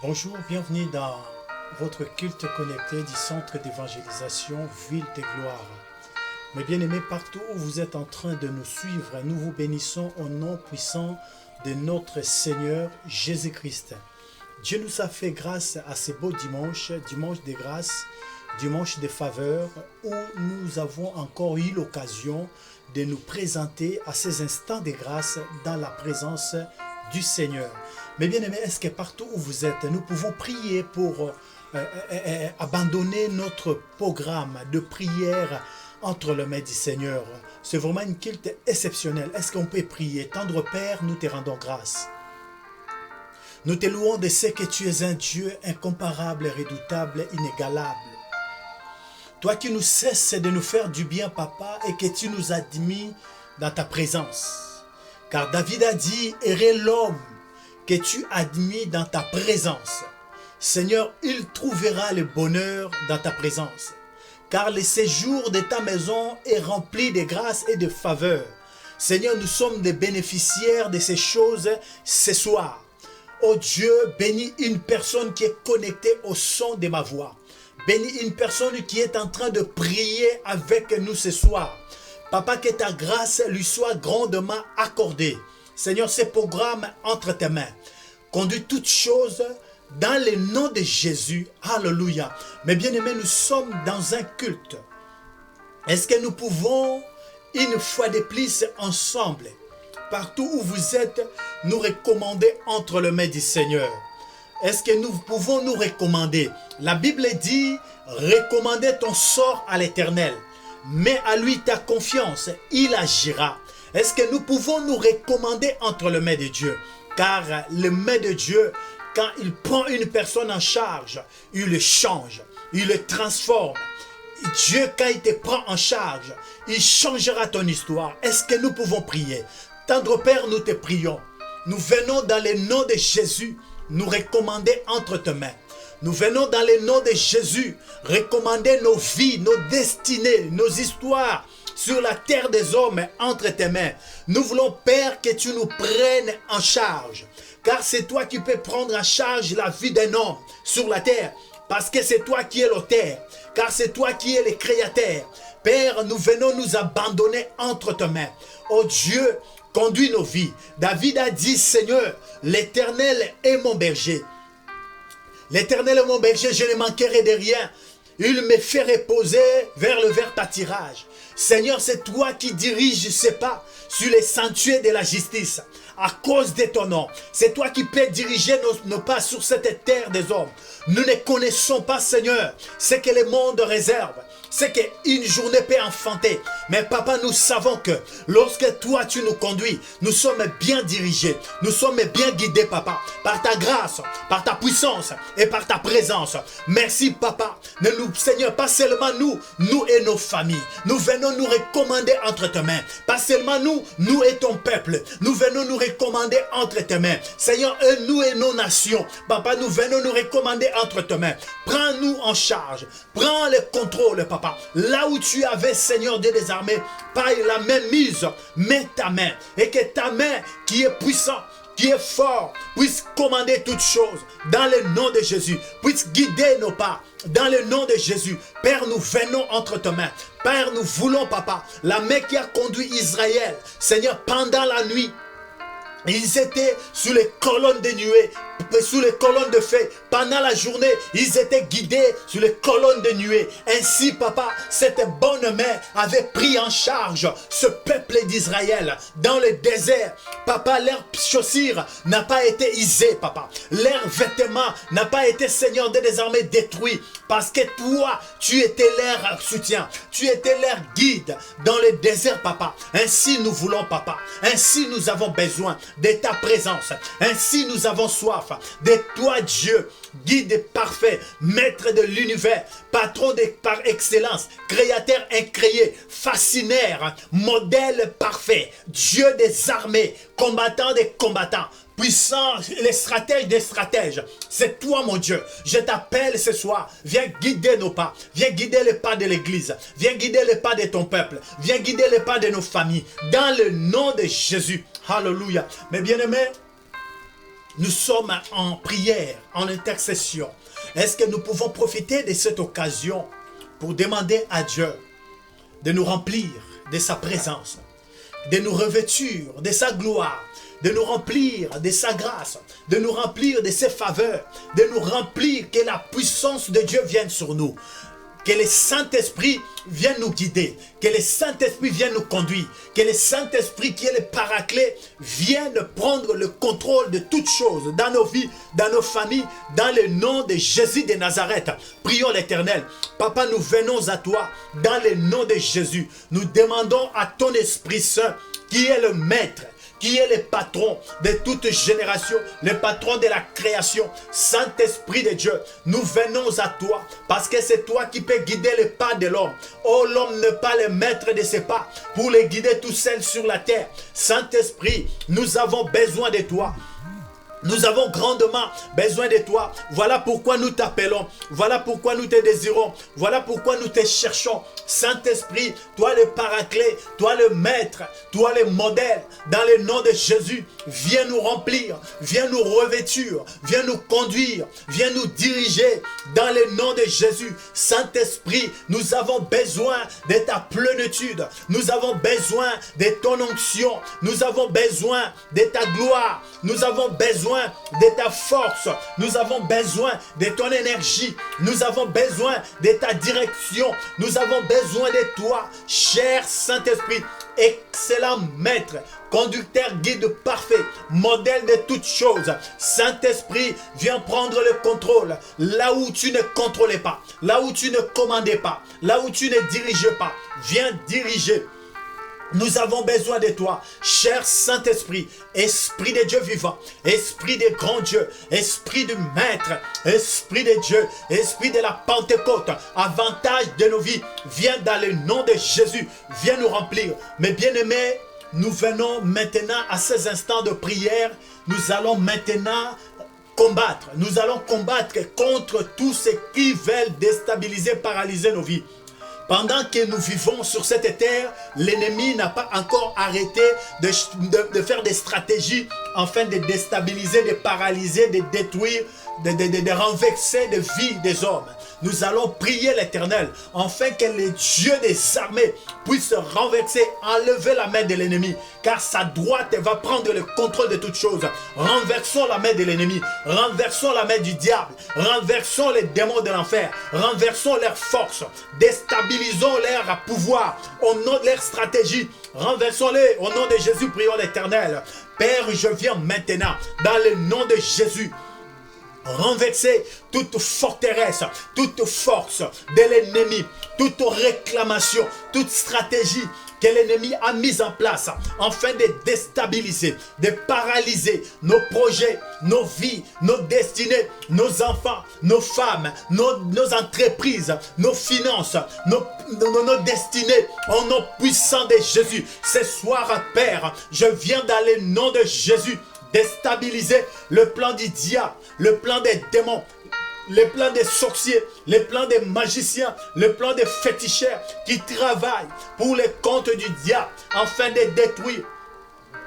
Bonjour, bienvenue dans votre culte connecté du centre d'évangélisation Ville de Gloire. Mes bien-aimés, partout où vous êtes en train de nous suivre, nous vous bénissons au nom puissant de notre Seigneur Jésus-Christ. Dieu nous a fait grâce à ce beau dimanche, dimanche de grâce, dimanche de faveur, où nous avons encore eu l'occasion de nous présenter à ces instants de grâce dans la présence du Seigneur. Mais bien aimés, est-ce que partout où vous êtes, nous pouvons prier pour abandonner notre programme de prière entre les mains du Seigneur? C'est vraiment une culte exceptionnelle. Est-ce qu'on peut prier? Tendre Père, nous te rendons grâce. Nous te louons de ce que tu es un Dieu incomparable, redoutable, inégalable. Toi qui nous cesses de nous faire du bien, Papa, et que tu nous as admis dans ta présence. Car David a dit, heureux l'homme que tu admis dans ta présence. Seigneur, il trouvera le bonheur dans ta présence. Car le séjour de ta maison est rempli de grâce et de faveur. Seigneur, nous sommes des bénéficiaires de ces choses ce soir. Oh Dieu, bénis une personne qui est connectée au son de ma voix. Bénis une personne qui est en train de prier avec nous ce soir. Papa, que ta grâce lui soit grandement accordée. Seigneur, ce programme entre tes mains. Conduis toutes choses dans le nom de Jésus. Alléluia. Mais bien aimés, nous sommes dans un culte. Est-ce que nous pouvons, une fois de plus, ensemble, partout où vous êtes, nous recommander entre les mains du Seigneur? Est-ce que nous pouvons nous recommander? La Bible dit, recommandez ton sort à l'Éternel. Mets à lui ta confiance, il agira. Est-ce que nous pouvons nous recommander entre les mains de Dieu? Car le main de Dieu, quand il prend une personne en charge, il le change, il le transforme. Dieu, quand il te prend en charge, il changera ton histoire. Est-ce que nous pouvons prier? Tendre Père, nous te prions. Nous venons dans le nom de Jésus, nous recommander entre tes mains. Nous venons dans le nom de Jésus, recommander nos vies, nos destinées, nos histoires sur la terre des hommes entre tes mains. Nous voulons, Père, que tu nous prennes en charge. Car c'est toi qui peux prendre en charge la vie d'un homme sur la terre. Parce que c'est toi qui es l'auteur. Car c'est toi qui es le créateur. Père, nous venons nous abandonner entre tes mains. Oh Dieu, conduis nos vies. David a dit, Seigneur, l'Éternel est mon berger. L'Éternel est mon berger, je ne manquerai de rien. Il me fait reposer vers le vert pâturage. Seigneur, c'est toi qui diriges ces pas sur les sentiers de la justice. À cause de ton nom, c'est toi qui peux diriger nos pas sur cette terre des hommes. Nous ne connaissons pas, Seigneur, ce que le monde réserve. C'est qu'une journée peut enfanter. Mais papa, nous savons que lorsque toi tu nous conduis, nous sommes bien dirigés. Nous sommes bien guidés, papa, par ta grâce, par ta puissance et par ta présence. Merci, papa. Ne nous, Seigneur, pas seulement nous et nos familles. Nous venons nous recommander entre tes mains. Pas seulement nous et ton peuple. Nous venons nous recommander entre tes mains. Seigneur, nous et nos nations. Papa, nous venons nous recommander entre tes mains. Prends-nous en charge. Prends le contrôle, papa. Là où tu avais, Seigneur Dieu des armées, par la main mise, mets ta main. Et que ta main qui est puissante, qui est fort, puisse commander toutes choses dans le nom de Jésus. Puisse guider nos pas dans le nom de Jésus. Père, nous venons entre tes mains. Père, nous voulons, papa, la main qui a conduit Israël, Seigneur, pendant la nuit. Ils étaient sous les colonnes de nuée, sous les colonnes de feu. Pendant la journée, ils étaient guidés sur les colonnes de nuée. Ainsi, papa, cette bonne main avait pris en charge ce peuple d'Israël dans le désert. Papa, leurs chaussures n'a pas été usées, papa. Leurs vêtements n'a pas été, Seigneur des armées, détruits. Parce que toi, tu étais leur soutien. Tu étais leur guide dans le désert, papa. Ainsi, nous voulons, papa. Ainsi, nous avons besoin de ta présence. Ainsi, nous avons soif de toi, Dieu, guide parfait, maître de l'univers, patron par excellence, créateur incréé, fascinaire, modèle parfait, Dieu des armées, combattant des combattants, puissant, les stratèges des stratèges. C'est toi, mon Dieu. Je t'appelle ce soir. Viens guider nos pas. Viens guider les pas de l'église. Viens guider les pas de ton peuple. Viens guider les pas de nos familles. Dans le nom de Jésus. Alléluia. Mais bien-aimés, nous sommes en prière, en intercession. Est-ce que nous pouvons profiter de cette occasion pour demander à Dieu de nous remplir de sa présence, de nous revêtir de sa gloire, de nous remplir de sa grâce, de nous remplir de ses faveurs, de nous remplir, que la puissance de Dieu vienne sur nous. Que le Saint-Esprit vienne nous guider, que le Saint-Esprit vienne nous conduire, que le Saint-Esprit qui est le paraclet vienne prendre le contrôle de toutes choses dans nos vies, dans nos familles, dans le nom de Jésus de Nazareth. Prions l'Éternel. Papa, nous venons à toi dans le nom de Jésus. Nous demandons à ton Esprit Saint qui est le Maître, qui est le patron de toute génération, le patron de la création, Saint-Esprit de Dieu, nous venons à toi, parce que c'est toi qui peux guider les pas de l'homme. Oh, l'homme n'est pas le maître de ses pas, pour les guider tout seul sur la terre. Saint-Esprit, nous avons besoin de toi. Nous avons grandement besoin de toi. Voilà pourquoi nous t'appelons. Voilà pourquoi nous te désirons. Voilà pourquoi nous te cherchons. Saint-Esprit, toi le paraclet, toi le maître, toi le modèle. Dans le nom de Jésus, viens nous remplir, viens nous revêtir, viens nous conduire, viens nous diriger. Dans le nom de Jésus, Saint-Esprit, nous avons besoin de ta plénitude. Nous avons besoin de ton onction. Nous avons besoin de ta gloire. Nous avons besoin de ta force, nous avons besoin de ton énergie, nous avons besoin de ta direction, nous avons besoin de toi, cher Saint-Esprit, excellent Maître, conducteur, guide parfait, modèle de toutes choses. Saint-Esprit, viens prendre le contrôle, là où tu ne contrôlais pas, là où tu ne commandais pas, là où tu ne dirigeais pas, viens diriger. Nous avons besoin de toi, cher Saint-Esprit, Esprit de Dieu vivant, Esprit de grand Dieu, Esprit du Maître, Esprit de Dieu, Esprit de la Pentecôte, avantage de nos vies, viens dans le nom de Jésus, viens nous remplir. Mes bien-aimés, nous venons maintenant à ces instants de prière, nous allons maintenant combattre, contre tous ceux qui veulent déstabiliser, paralyser nos vies. Pendant que nous vivons sur cette terre, l'ennemi n'a pas encore arrêté de faire des stratégies afin de déstabiliser, de paralyser, de détruire, de renverser la vie des hommes. Nous allons prier l'Éternel afin que le Dieu des armées puisse renverser, enlever la main de l'ennemi, car sa droite va prendre le contrôle de toutes choses. Renversons la main de l'ennemi, renversons la main du diable, renversons les démons de l'enfer, renversons leurs forces, déstabilisons leur pouvoir au nom de leur stratégie, renversons-les au nom de Jésus. Prions l'Éternel. Père, je viens maintenant dans le nom de Jésus renverser toute forteresse, toute force de l'ennemi, toute réclamation, toute stratégie que l'ennemi a mise en place afin de déstabiliser, de paralyser nos projets, nos vies, nos destinées, nos enfants, nos femmes, nos entreprises, nos finances, nos destinées, au nom puissant de Jésus. Ce soir, Père, je viens dans le nom de Jésus déstabiliser le plan du diable, le plan des démons, le plan des sorciers, le plan des magiciens, le plan des féticheurs qui travaillent pour les comptes du diable afin de détruire,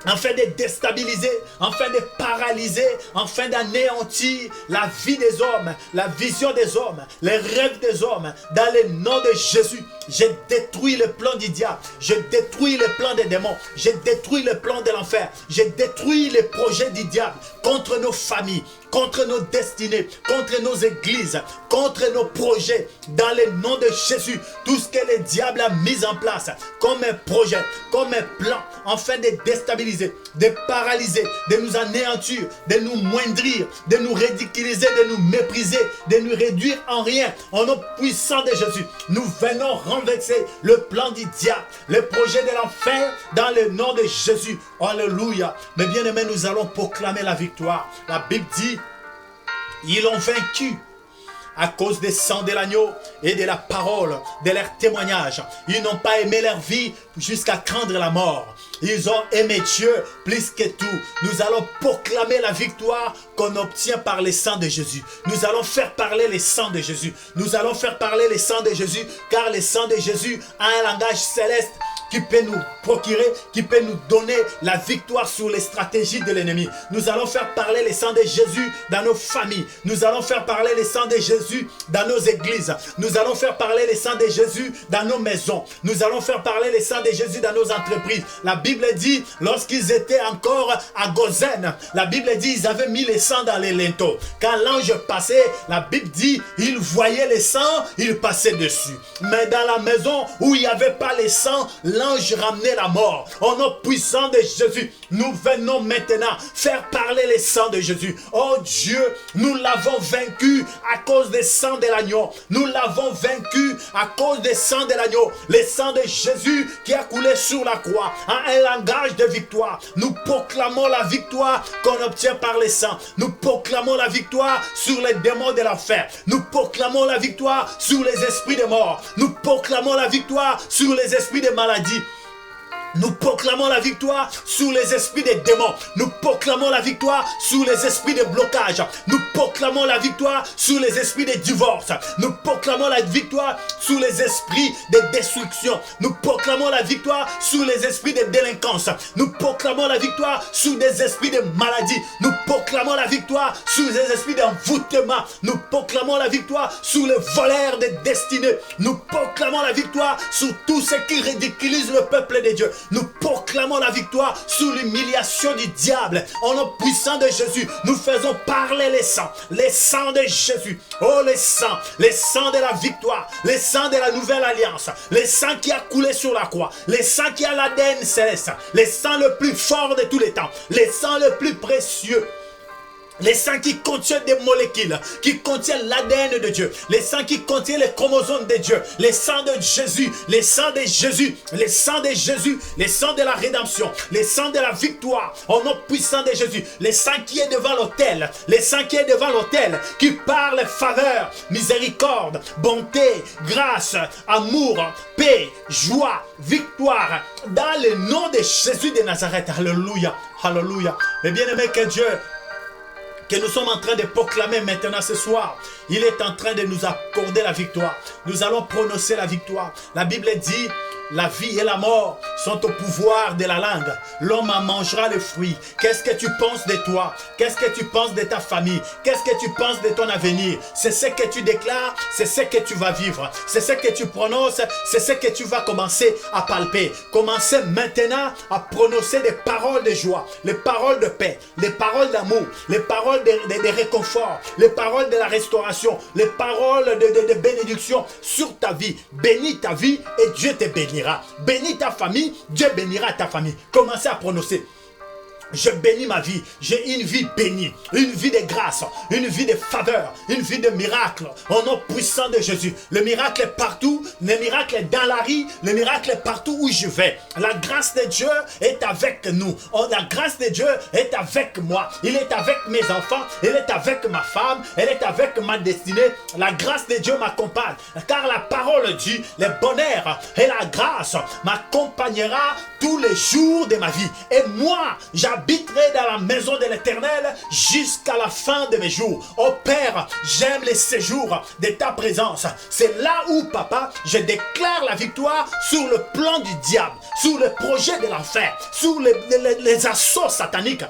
afin de déstabiliser, afin de paralyser, afin d'anéantir la vie des hommes, la vision des hommes, les rêves des hommes. Dans le nom de Jésus, je détruis le plan du diable, je détruis le plan des démons, je détruis le plan de l'enfer, je détruis les projets du diable contre nos familles, contre nos destinées, contre nos églises, contre nos projets. Dans le nom de Jésus, tout ce que le diable a mis en place comme un projet, comme un plan, afin de déstabiliser, de paralyser, de nous anéantir, de nous moindrir, de nous ridiculiser, de nous mépriser, de nous réduire en rien. Au nom puissant de Jésus, nous venons renverser le plan du diable, le projet de l'enfer dans le nom de Jésus. Alléluia. Mais bien aimés, nous allons proclamer la victoire. La Bible dit, ils ont vaincu à cause des sangs de l'agneau et de la parole de leur témoignage. Ils n'ont pas aimé leur vie jusqu'à craindre la mort. Ils ont aimé Dieu plus que tout. Nous allons proclamer la victoire qu'on obtient par les sangs de Jésus. Nous allons faire parler les sangs de Jésus. Nous allons faire parler les sangs de Jésus, car les sangs de Jésus a un langage céleste qui peut nous procurer, qui peut nous donner la victoire sur les stratégies de l'ennemi. Nous allons faire parler le sang de Jésus dans nos familles. Nous allons faire parler le sang de Jésus dans nos églises. Nous allons faire parler le sang de Jésus dans nos maisons. Nous allons faire parler le sang de Jésus dans nos entreprises. La Bible dit, lorsqu'ils étaient encore à Gozen, la Bible dit, ils avaient mis le sang dans les linteaux. Quand l'ange passait, la Bible dit, il voyait le sang, il passait dessus. Mais dans la maison où il n'y avait pas le sang, l'ange ramenait la mort. Au nom puissant de Jésus, nous venons maintenant faire parler le sang de Jésus. Oh Dieu, nous l'avons vaincu à cause du sang de l'agneau. Nous l'avons vaincu à cause du sang de l'agneau. Le sang de Jésus qui a coulé sur la croix a un langage de victoire. Nous proclamons la victoire qu'on obtient par le sang. Nous proclamons la victoire sur les démons de l'enfer. Nous proclamons la victoire sur les esprits de mort. Nous proclamons la victoire sur les esprits de maladie. Nous proclamons la victoire sur les esprits des démons. Nous proclamons la victoire sur les esprits de blocage. Nous proclamons la victoire sur les esprits de divorce. Nous proclamons la victoire sur les esprits de destruction. Nous proclamons la victoire sur les esprits de délinquance. Nous proclamons la victoire sur des esprits de maladie. Nous proclamons la victoire sur les esprits d'envoûtement. Nous proclamons la victoire sur les voleurs de destinée. Nous proclamons la victoire sur tous ceux qui ridiculisent le peuple de Dieu. Nous proclamons la victoire sur l'humiliation du diable. Au nom puissant de Jésus, nous faisons parler les sangs de Jésus. Oh, les sangs de la victoire, les sangs de la nouvelle alliance, les sangs qui a coulé sur la croix, les sangs qui a l'ADN céleste, les sangs le plus fort de tous les temps, les sangs le plus précieux. Les sangs qui contiennent des molécules, qui contiennent l'ADN de Dieu, les sangs qui contiennent les chromosomes de Dieu, les sangs de Jésus, les sangs de Jésus, les sangs de Jésus, les sangs de la rédemption, les sangs de la victoire, au nom puissant de Jésus, les sangs qui est devant l'autel, les sangs qui est devant l'autel, qui parlent faveur, miséricorde, bonté, grâce, amour, paix, joie, victoire, dans le nom de Jésus de Nazareth. Alléluia, alléluia. Mais bien aimé, que nous sommes en train de proclamer maintenant ce soir, il est en train de nous accorder la victoire. Nous allons prononcer la victoire. La Bible dit, la vie et la mort sont au pouvoir de la langue. L'homme en mangera le fruit. Qu'est-ce que tu penses de toi? Qu'est-ce que tu penses de ta famille? Qu'est-ce que tu penses de ton avenir? C'est ce que tu déclares, c'est ce que tu vas vivre. C'est ce que tu prononces, c'est ce que tu vas commencer à palper. Commencez maintenant à prononcer des paroles de joie, les paroles de paix, les paroles d'amour, les paroles de réconfort, les paroles de la restauration, les paroles de bénédiction sur ta vie. Bénis ta vie et Dieu te bénira. Bénis ta famille, Dieu bénira ta famille. Commencez à prononcer. Je bénis ma vie, j'ai une vie bénie, une vie de grâce, une vie de faveur, une vie de miracle, au nom puissant de Jésus. Le miracle est partout, le miracle est dans la rue, le miracle est partout où je vais. La grâce de Dieu est avec nous, la grâce de Dieu est avec moi, il est avec mes enfants, il est avec ma femme, elle est avec ma destinée. La grâce de Dieu m'accompagne, car la parole dit, le bonheur et la grâce m'accompagnera tous les jours de ma vie. Et moi, j'habiterai dans la maison de l'Éternel jusqu'à la fin de mes jours. Oh Père, j'aime les séjours de ta présence. C'est là où, Papa, je déclare la victoire sur le plan du diable, sur le projet de l'enfer, sur les assauts sataniques.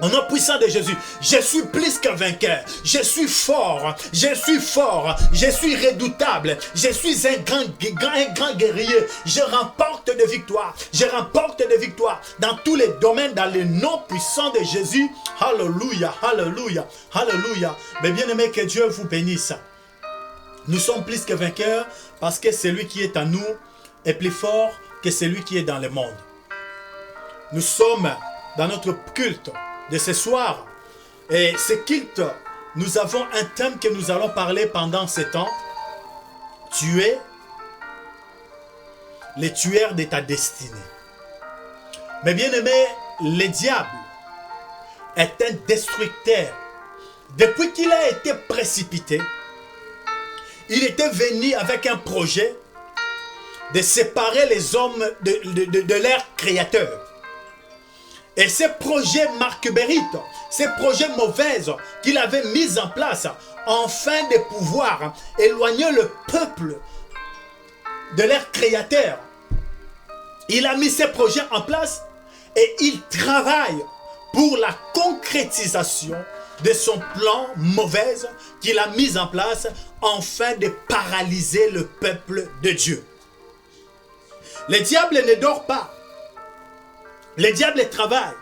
Au nom puissant de Jésus, je suis plus qu'un vainqueur. Je suis fort, je suis redoutable. Je suis un grand guerrier. Je remporte de victoire. Je remporte de victoire dans tous les domaines, dans le nom puissant de Jésus. Alléluia, alléluia, alléluia. Mais bien aimé, que Dieu vous bénisse. Nous sommes plus que vainqueurs parce que celui qui est en nous est plus fort que celui qui est dans le monde. Nous sommes dans notre culte de ce soir. Et ce culte, nous avons un thème que nous allons parler pendant ce temps. Tu es le tueur de ta destinée. Mais bien aimé, le diable est un destructeur. Depuis qu'il a été précipité, il était venu avec un projet de séparer les hommes de leur créateur. Et ces projets marquebérites, ces projets mauvais qu'il avait mis en place, afin de pouvoir éloigner le peuple de leur créateur, Il a mis ses projets en place et il travaille pour la concrétisation de son plan mauvais qu'il a mis en place afin de paralyser le peuple de Dieu. Le diable ne dort pas. Le diable travaille.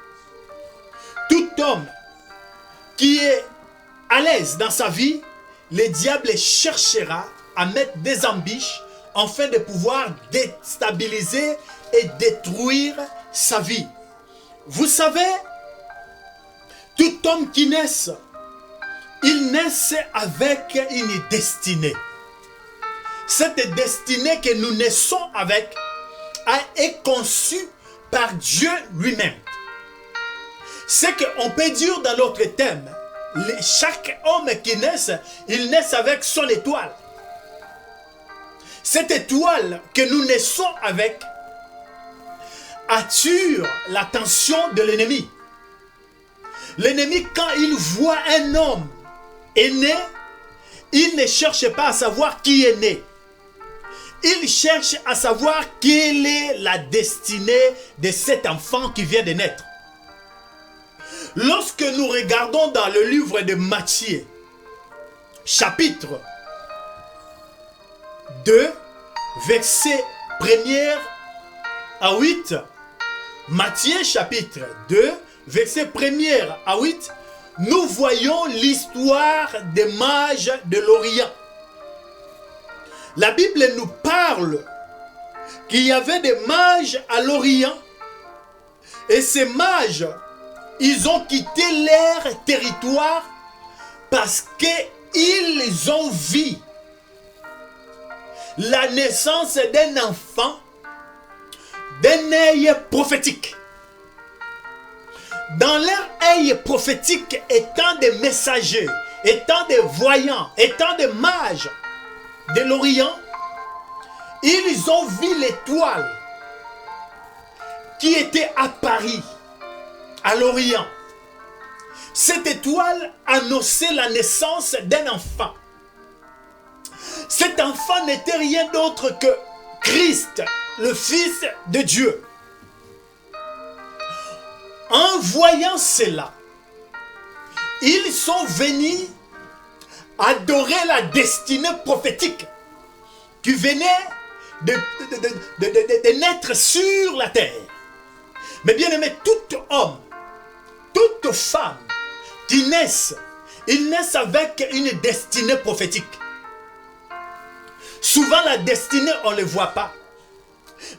Tout homme qui est à l'aise dans sa vie, le diable cherchera à mettre des embûches afin de pouvoir déstabiliser et détruire sa vie. Vous savez, tout homme qui naît, il naît avec une destinée. Cette destinée que nous naissons avec est conçue par Dieu lui-même. C'est qu'on peut dire dans l'autre thème, chaque homme qui naît, il naît avec son étoile. Cette étoile que nous naissons avec attire l'attention de l'ennemi. L'ennemi, quand il voit un homme né, il ne cherche pas à savoir qui est né. Il cherche à savoir quelle est la destinée de cet enfant qui vient de naître. Lorsque nous regardons dans le livre de Matthieu, chapitre 2, verset 1er à 8, Matthieu chapitre 2, verset 1er à 8, nous voyons l'histoire des mages de l'Orient. La Bible nous parle qu'il y avait des mages à l'Orient et ces mages, ils ont quitté leur territoire parce qu'ils ont vu la naissance d'un enfant d'un œil prophétique. Dans leur œil prophétique, étant des messagers, étant des voyants, étant des mages de l'Orient, ils ont vu l'étoile qui était à Paris, à l'Orient. Cette étoile annonçait la naissance d'un enfant. Cet enfant n'était rien d'autre que Christ, le Fils de Dieu. En voyant cela, ils sont venus adorer la destinée prophétique qui venait de naître sur la terre. Mais bien aimé, tout homme, toute femme qui naissent, ils naissent avec une destinée prophétique. Souvent la destinée, on ne le voit pas.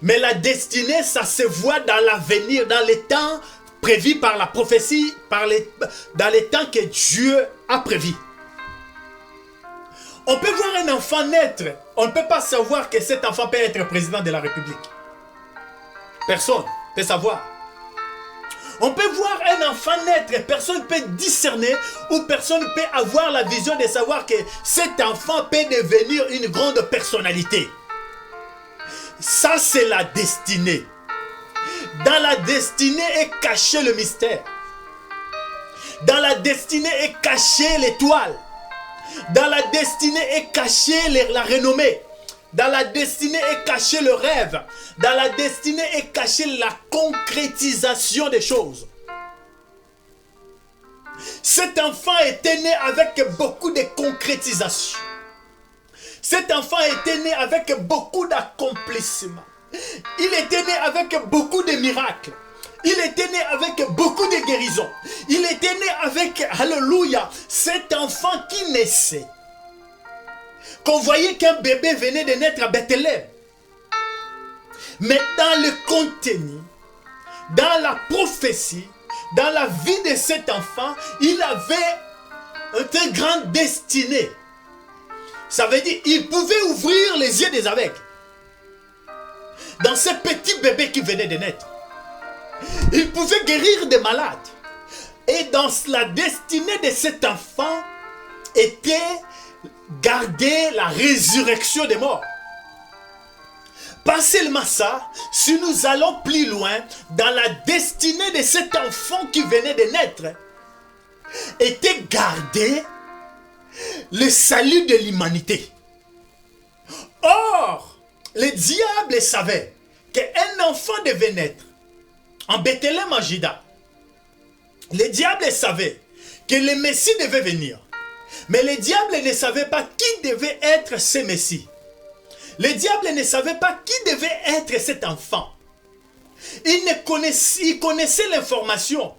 Mais la destinée, ça se voit dans l'avenir, dans les temps prévus par la prophétie, dans les temps que Dieu a prévus. On peut voir un enfant naître, on ne peut pas savoir que cet enfant peut être président de la République. Personne ne peut savoir. On peut voir un enfant naître et personne ne peut discerner ou personne ne peut avoir la vision de savoir que cet enfant peut devenir une grande personnalité. Ça, c'est la destinée. Dans la destinée est caché le mystère. Dans la destinée est cachée l'étoile. Dans la destinée est cachée la renommée. Dans la destinée est caché le rêve. Dans la destinée est cachée la concrétisation des choses. Cet enfant était né avec beaucoup de concrétisation. Cet enfant était né avec beaucoup d'accomplissements. Il était né avec beaucoup de miracles. Il était né avec beaucoup de guérisons. Il était né avec, alléluia, cet enfant qui naissait. Qu'on voyait qu'un bébé venait de naître à Bethléem. Mais dans le contenu, dans la prophétie, dans la vie de cet enfant, il avait une grande destinée. Ça veut dire qu'il pouvait ouvrir les yeux des aveugles. Dans ce petit bébé qui venait de naître. Il pouvait guérir des malades. Et dans la destinée de cet enfant était garder la résurrection des morts. Pas seulement ça, si nous allons plus loin, dans la destinée de cet enfant qui venait de naître, était garder le salut de l'humanité. Or, le diable savait qu'un enfant devait naître en Bethléem en Juda, le diable savait que le Messie devait venir. Mais le diable ne savait pas qui devait être ce Messie. Le diable ne savait pas qui devait être cet enfant. Il connaissait l'information,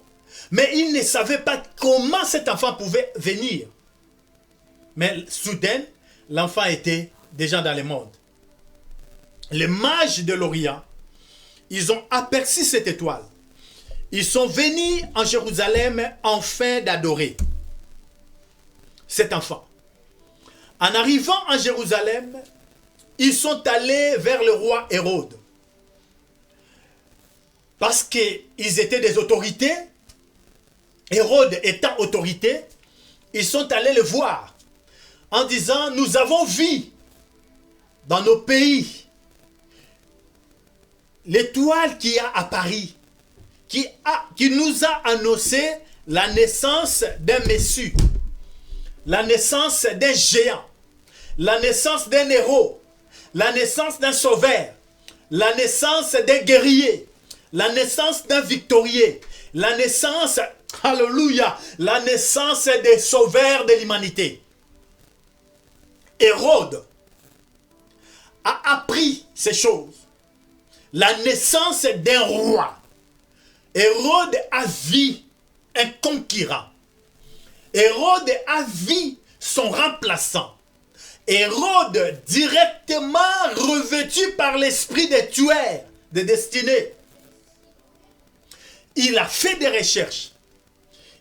mais il ne savait pas comment cet enfant pouvait venir. Mais soudain, l'enfant était déjà dans le monde. Les mages de l'Orient, ils ont aperçu cette étoile. Ils sont venus en Jérusalem afin d'adorer cet enfant. En arrivant en Jérusalem, ils sont allés vers le roi Hérode. Parce qu'ils étaient des autorités. Hérode étant autorité, ils sont allés le voir en disant, nous avons vu dans nos pays l'étoile qui a apparu, qui nous a annoncé la naissance d'un Messie, la naissance d'un géant, la naissance d'un héros, la naissance d'un sauveur, la naissance d'un guerrier, la naissance d'un victorieux, la naissance, alléluia, la naissance des sauveurs de l'humanité. Hérode a appris ces choses. La naissance d'un roi. Hérode a vu un conquérant. Hérode a vu son remplaçant. Hérode, directement revêtu par l'esprit des tueurs, de destinée. Il a fait des recherches.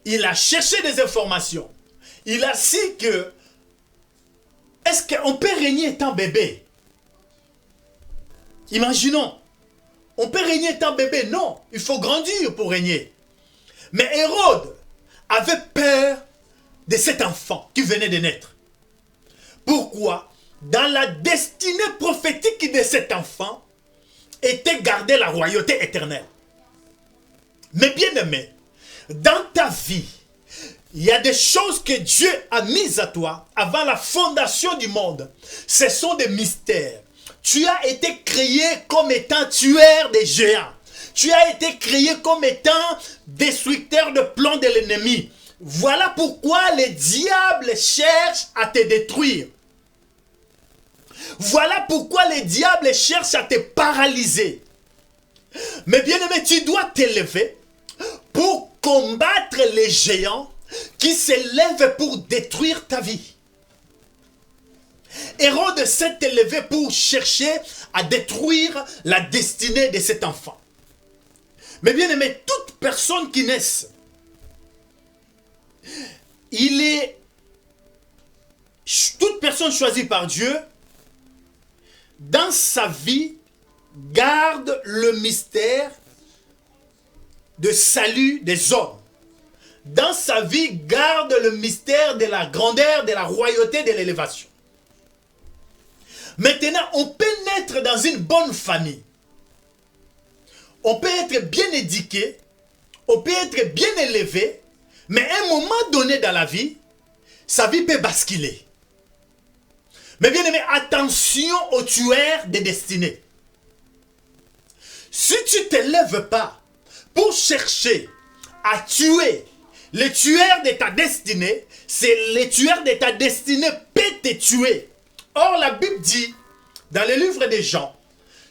Il a cherché des informations. Il a su que est-ce qu'on peut régner étant bébé? Imaginons. On peut régner étant bébé? Non. Il faut grandir pour régner. Mais Hérode avait peur de cet enfant qui venait de naître. Pourquoi? Dans la destinée prophétique de cet enfant était gardée la royauté éternelle. Mais bien aimé, dans ta vie, il y a des choses que Dieu a mises à toi avant la fondation du monde. Ce sont des mystères. Tu as été créé comme étant tueur des géants. Tu as été créé comme étant destructeur de plans de l'ennemi. Voilà pourquoi le diable cherche à te détruire. Voilà pourquoi le diable cherche à te paralyser. Mais bien aimé, tu dois t'élever pour combattre les géants qui s'élèvent pour détruire ta vie. Hérode s'est élevé pour chercher à détruire la destinée de cet enfant. Mais bien aimé, toute personne qui naisse, toute personne choisie par Dieu, dans sa vie, garde le mystère de salut des hommes. Dans sa vie, garde le mystère de la grandeur, de la royauté, de l'élévation. Maintenant, on peut naître dans une bonne famille. On peut être bien éduqué. On peut être bien élevé. Mais à un moment donné dans la vie, sa vie peut basculer. Mais bien aimé, attention aux tueurs des destinées. Si tu ne t'élèves pas pour chercher à tuer le tueur de ta destinée, c'est le tueur de ta destinée peut te tuer. Or, la Bible dit, dans le livre de Jean,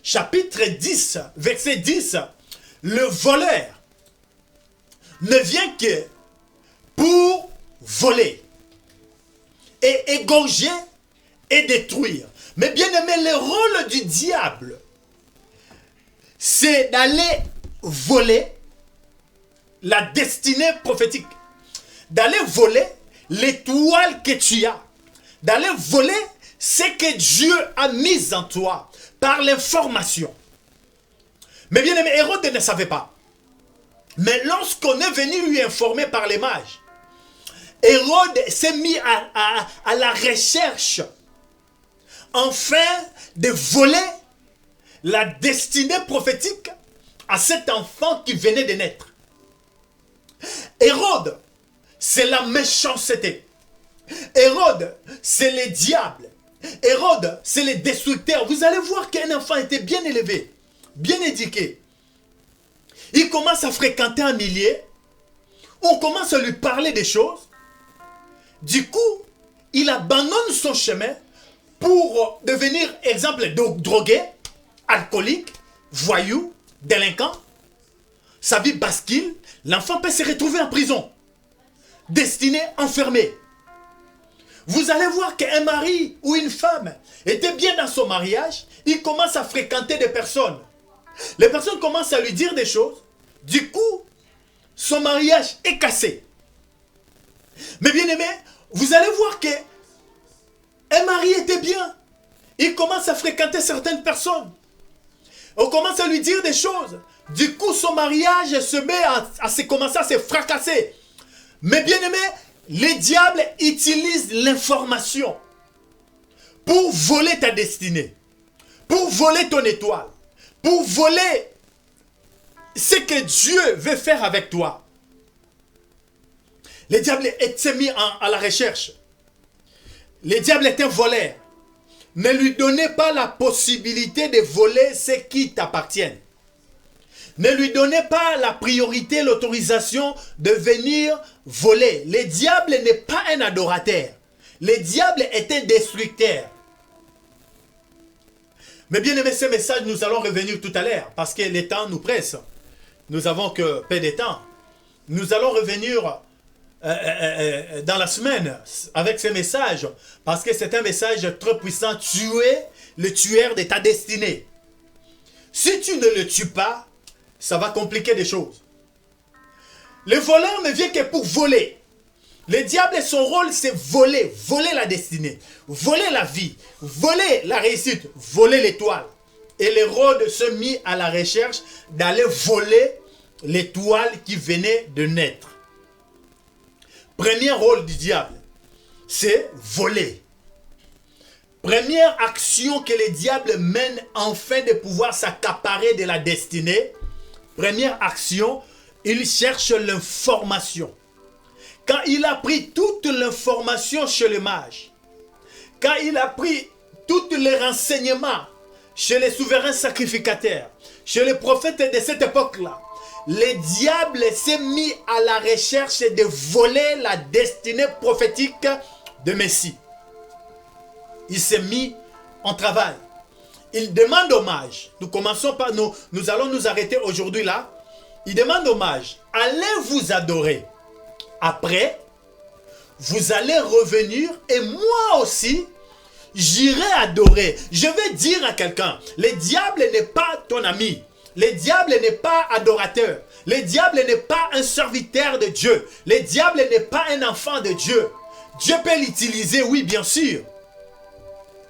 chapitre 10, verset 10, le voleur ne vient que pour voler et égorger et détruire. Mais bien aimé, le rôle du diable, c'est d'aller voler la destinée prophétique, d'aller voler l'étoile que tu as, d'aller voler ce que Dieu a mis en toi par l'information. Mais bien aimé, Hérode ne savait pas. Mais lorsqu'on est venu lui informer par les mages, Hérode s'est mis à la recherche afin de voler la destinée prophétique à cet enfant qui venait de naître. Hérode, c'est la méchanceté. Hérode, c'est le diable. Hérode, c'est le destructeur. Vous allez voir qu'un enfant était bien élevé. bien éduqué. Il commence à fréquenter un milieu. On commence à lui parler des choses. Du coup, il abandonne son chemin pour devenir, exemple, drogué, alcoolique, voyou, délinquant. Sa vie bascule. L'enfant peut se retrouver en prison. Destiné, enfermé. Vous allez voir qu'un mari ou une femme était bien dans son mariage. Il commence à fréquenter des personnes. Les personnes commencent à lui dire des choses. Du coup, son mariage est cassé. Mais bien aimé, vous allez voir que un mari était bien. Il commence à fréquenter certaines personnes. On commence à lui dire des choses. Du coup, son mariage se met à commencer à se fracasser. Mais bien aimé, les diables utilisent l'information pour voler ta destinée, pour voler ton étoile, pour voler ce que Dieu veut faire avec toi. Les diables étaient mis à la recherche. Les diables étaient voleurs. Ne lui donnez pas la possibilité de voler ce qui t'appartient. Ne lui donnez pas la priorité, l'autorisation de venir voler. Le diable n'est pas un adorateur. Le diable est un destructeur. Mais bien aimé, ce message, nous allons revenir tout à l'heure parce que le temps nous presse. Nous avons que peu de temps. Nous allons revenir dans la semaine avec ce message parce que c'est un message très puissant. Tuer le tueur de ta destinée. Si tu ne le tues pas, ça va compliquer des choses. Le voleur ne vient que pour voler. Le diable, son rôle, c'est voler. Voler la destinée. Voler la vie. Voler la réussite. Voler l'étoile. Et l'Hérode se mit à la recherche d'aller voler l'étoile qui venait de naître. Premier rôle du diable, c'est voler. Première action que le diable mène afin de pouvoir s'accaparer de la destinée. Première action, il cherche l'information. Quand il a pris toute l'information chez le mage, quand il a pris tous les renseignements chez les souverains sacrificateurs, chez les prophètes de cette époque-là, le diable s'est mis à la recherche de voler la destinée prophétique de Messie. Il s'est mis en travail. Il demande au mage. Nous commençons par nous allons nous arrêter aujourd'hui là. Il demande au mage, allez vous adorer. Après, vous allez revenir et moi aussi, j'irai adorer. Je vais dire à quelqu'un, le diable n'est pas ton ami. Le diable n'est pas adorateur. Le diable n'est pas un serviteur de Dieu. Le diable n'est pas un enfant de Dieu. Dieu peut l'utiliser, oui, bien sûr.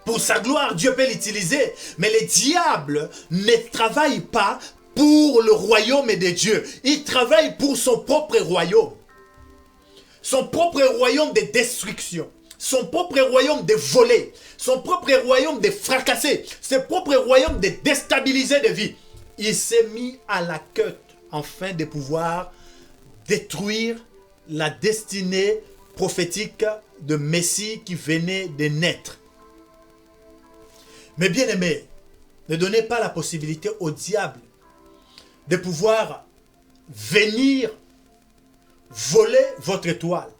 Pour sa gloire, Dieu peut l'utiliser. Mais le diable ne travaille pas pour le royaume de Dieu. Il travaille pour son propre royaume. Son propre royaume de destruction. Son propre royaume de voler. Son propre royaume de fracasser. Son propre royaume de déstabiliser des vies. Il s'est mis à la queue afin de pouvoir détruire la destinée prophétique de Messie qui venait de naître. Mais bien aimé, ne donnez pas la possibilité au diable de pouvoir venir voler votre étoile.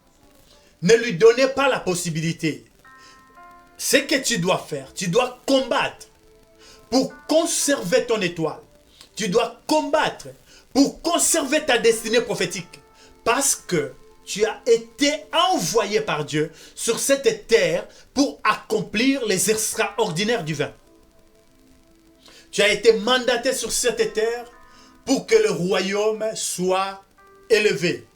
Ne lui donnez pas la possibilité. Ce que tu dois faire, tu dois combattre pour conserver ton étoile. Tu dois combattre pour conserver ta destinée prophétique. Parce que tu as été envoyé par Dieu sur cette terre pour accomplir les extraordinaires du vin. Tu as été mandaté sur cette terre pour que le royaume soit élevé.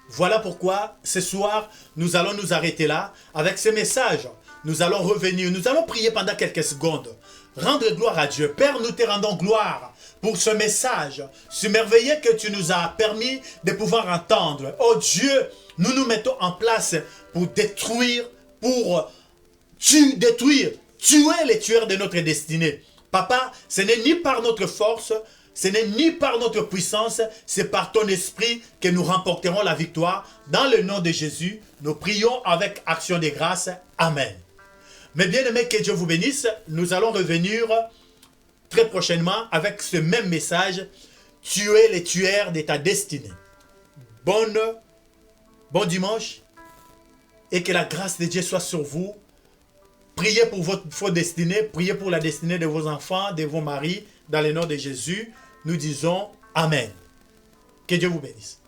Voilà pourquoi ce soir, nous allons nous arrêter là avec ce message. Nous allons revenir, nous allons prier pendant quelques secondes. Rendre gloire à Dieu. Père, nous te rendons gloire pour ce message, ce merveilleux que tu nous as permis de pouvoir entendre. Oh Dieu, nous nous mettons en place pour détruire, pour tuer les tueurs de notre destinée. Papa, ce n'est ni par notre force, ce n'est ni par notre puissance, c'est par ton esprit que nous remporterons la victoire. Dans le nom de Jésus, nous prions avec action de grâce. Amen. Mes bien-aimés, que Dieu vous bénisse. Nous allons revenir très prochainement avec ce même message, tuer les tueurs de ta destinée. Bon dimanche et que la grâce de Dieu soit sur vous. Priez pour votre destinée, priez pour la destinée de vos enfants, de vos maris, dans le nom de Jésus. Nous disons Amen. Que Dieu vous bénisse.